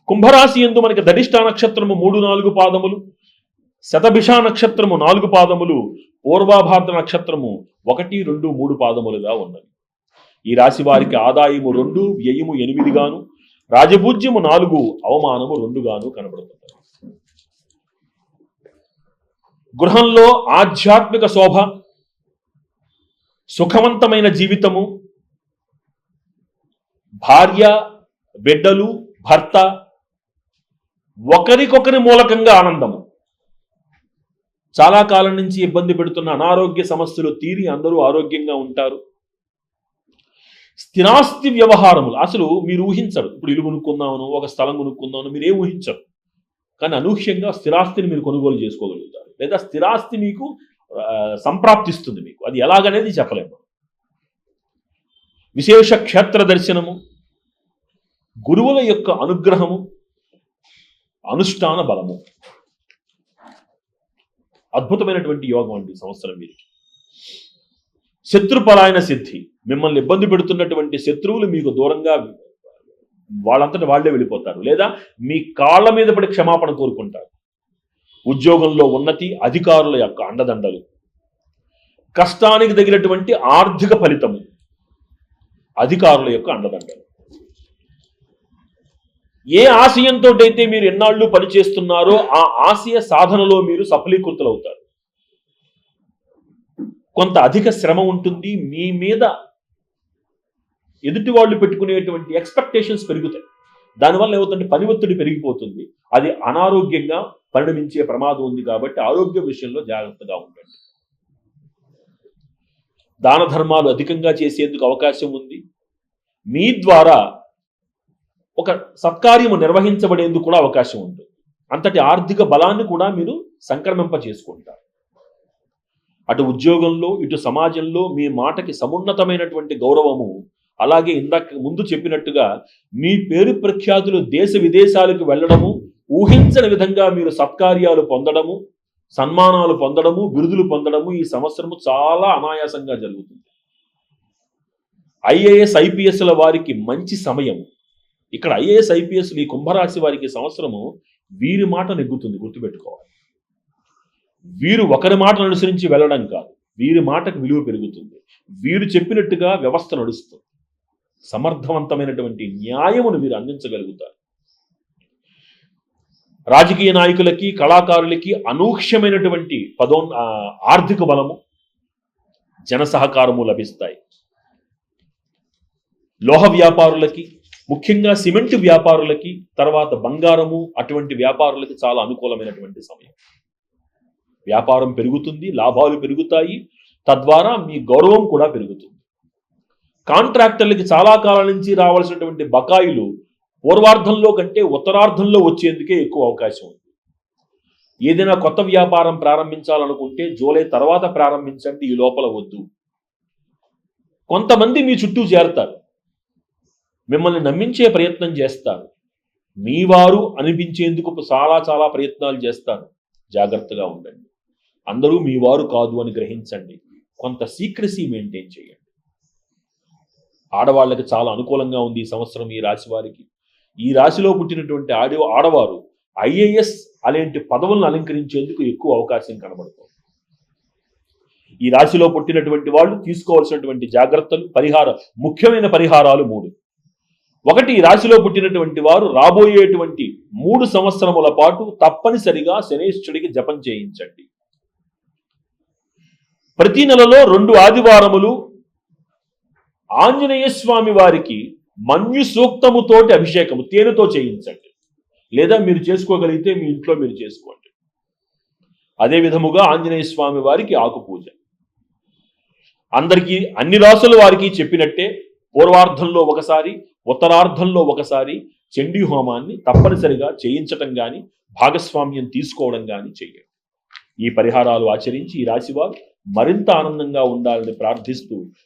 కుంభరాశి యందు మనకి ధనిష్ట నక్షత్రము 3-4 పాదములు, శతభిష నక్షత్రము 4 పాదములు, పూర్వాభాద్ర నక్షత్రము 1-2-3 పాదములుగా ఉన్నది. ఈ రాశి వారికి ఆదాయము 2, వ్యయము 8 గాను, రాజపూజ్యము 4, అవమానము 2 గాను కనబడుతుంది. గృహంలో ఆధ్యాత్మిక శోభ, సుఖవంతమైన జీవితము, భార్య, బిడ్డలు, భర్త ఒకరికొకరి మూలకంగా ఆనందము. చాలా కాలం నుంచి ఇబ్బంది పెడుతున్న అనారోగ్య సమస్యలు తీరి అందరూ ఆరోగ్యంగా ఉంటారు. స్థిరాస్తి వ్యవహారములు అసలు మీరు ఊహించరు. ఇప్పుడు ఇల్లు కొనుక్కుందామను, ఒక స్థలం కొనుక్కుందామను మీరే ఊహించరు. కానీ అనూహ్యంగా స్థిరాస్తిని మీరు కొనుగోలు చేసుకోగలుగుతారు, లేదా స్థిరాస్తి మీకు సంప్రాప్తిస్తుంది. మీకు అది ఎలాగనేది చెప్పలేము. విశేష క్షేత్ర దర్శనము, గురువుల యొక్క అనుగ్రహము, అనుష్ఠాన బలము, అద్భుతమైనటువంటి యోగం అండి సంవత్సరం వీరికి. శత్రుపలాయన సిద్ధి, మిమ్మల్ని ఇబ్బంది పెడుతున్నటువంటి శత్రువులు మీకు దూరంగా వాళ్ళంతటి వాళ్లే వెళ్ళిపోతారు, లేదా మీ కాళ్ళ మీద పడి క్షమాపణ కోరుకుంటారు. ఉద్యోగంలో ఉన్నతి, అధికారుల యొక్క అండదండలు, కష్టానికి తగినటువంటి ఆర్థిక ఫలితము, అధికారుల యొక్క అండదండలు. ఏ ఆశయంతో అయితే మీరు ఎన్నాళ్ళు పనిచేస్తున్నారో ఆ ఆశయ సాధనలో మీరు సఫలీకృతులవుతారు. కొంత అధిక శ్రమ ఉంటుంది. మీ మీద ఎదుటి వాళ్ళు పెట్టుకునేటువంటి ఎక్స్పెక్టేషన్స్ పెరుగుతాయి. దానివల్ల ఏమవుతుందంటే పని ఒత్తిడి పెరిగిపోతుంది. అది అనారోగ్యంగా పరిణమించే ప్రమాదం ఉంది. కాబట్టి ఆరోగ్య విషయంలో జాగ్రత్తగా ఉండండి. దాన ధర్మాలు అధికంగా చేసేందుకు అవకాశం ఉంది. మీ ద్వారా ఒక సత్కార్యము నిర్వహించబడేందుకు కూడా అవకాశం ఉంటుంది. అంతటి ఆర్థిక బలాన్ని కూడా మీరు సంక్రమింప చేసుకుంటారు. అటు ఉద్యోగంలో, ఇటు సమాజంలో మీ మాటకి సమున్నతమైనటువంటి గౌరవము, అలాగే ఇందాక ముందు చెప్పినట్టుగా మీ పేరు ప్రఖ్యాతులు దేశ విదేశాలకు వెళ్ళడము, ఊహించని విధంగా మీరు సత్కార్యాలు పొందడము, సన్మానాలు పొందడము, బిరుదులు పొందడము ఈ సంవత్సరము చాలా అనాయాసంగా జరుగుతుంది. ఐఏఎస్ ఐపీఎస్ల వారికి మంచి సమయం. ఇక్కడ ఐఏఎస్ ఐపీఎస్లు ఈ కుంభరాశి వారికి సంవత్సరము వీరి మాట నెగ్గుతుంది, గుర్తుపెట్టుకోవాలి. వీరు ఒకరి మాటను అనుసరించి వెళ్ళడం కాదు, వీరి మాటకు విలువ పెరుగుతుంది. వీరు చెప్పినట్టుగా వ్యవస్థ నడుస్తుంది. సమర్థవంతమైనటువంటి న్యాయమును వీరు అందించగలుగుతారు. రాజకీయ నాయకులకి, కళాకారులకి అనూహ్యమైనటువంటి ఆర్థిక బలము, జన సహకారము లభిస్తాయి. లోహ వ్యాపారులకి, ముఖ్యంగా సిమెంట్ వ్యాపారులకి, తర్వాత బంగారము అటువంటి వ్యాపారులకి చాలా అనుకూలమైనటువంటి సమయం. వ్యాపారం పెరుగుతుంది, లాభాలు పెరుగుతాయి, తద్వారా మీ గౌరవం కూడా పెరుగుతుంది. కాంట్రాక్టర్లకి చాలా కాలం నుంచి రావాల్సినటువంటి బకాయిలు పూర్వార్ధంలో కంటే ఉత్తరార్ధంలో వచ్చేందుకే ఎక్కువ అవకాశం ఉంది. ఏదైనా కొత్త వ్యాపారం ప్రారంభించాలనుకుంటే జూలై తర్వాత ప్రారంభించండి, ఈ లోపల వద్దు. కొంతమంది మీ చుట్టూ చేరతారు, మిమ్మల్ని నమ్మించే ప్రయత్నం చేస్తారు, మీ వారు అనిపించేందుకు చాలా ప్రయత్నాలు చేస్తారు. జాగ్రత్తగా ఉండండి. అందరూ మీ వారు కాదు అని గ్రహించండి. కొంత సీక్రెసీ మెయింటైన్ చేయండి. ఆడవాళ్ళకి చాలా అనుకూలంగా ఉంది ఈ సంవత్సరం ఈ రాశి వారికి. ఈ రాశిలో పుట్టినటువంటి ఆడవారు ఐఏఎస్ అలాంటి పదవులను అలంకరించేందుకు ఎక్కువ అవకాశం కనబడుతుంది. ఈ రాశిలో పుట్టినటువంటి వాళ్ళు తీసుకోవాల్సినటువంటి జాగ్రత్తలు, ముఖ్యమైన పరిహారాలు 3. 1, ఈ రాశిలో పుట్టినటువంటి వారు రాబోయేటువంటి 3 సంవత్సరముల పాటు తప్పనిసరిగా శనేశ్వరుడికి జపం చేయించండి. ప్రతి నెలలో 2 ఆదివారములు ఆంజనేయ స్వామి వారికి మన్యు సూక్తముతోటి అభిషేకము తేనెతో చేయించండి, లేదా మీరు చేసుకోగలిగితే మీ ఇంట్లో మీరు చేసుకోండి. అదే విధముగా ఆంజనేయ స్వామి వారికి ఆకు పూజ. అందరికీ అన్ని రాసుల వారికి చెప్పినట్టే పూర్వార్ధంలో ఒకసారి, ఉత్తరార్ధంలో ఒకసారి చండీ హోమాన్ని తప్పనిసరిగా చేయించటం కానీ, భాగస్వామ్యం తీసుకోవడం కానీ చేయండి. ఈ పరిహారాలు ఆచరించి ఈ రాశివారు మరింత ఆనందంగా ఉండాలని ప్రార్థిస్తూ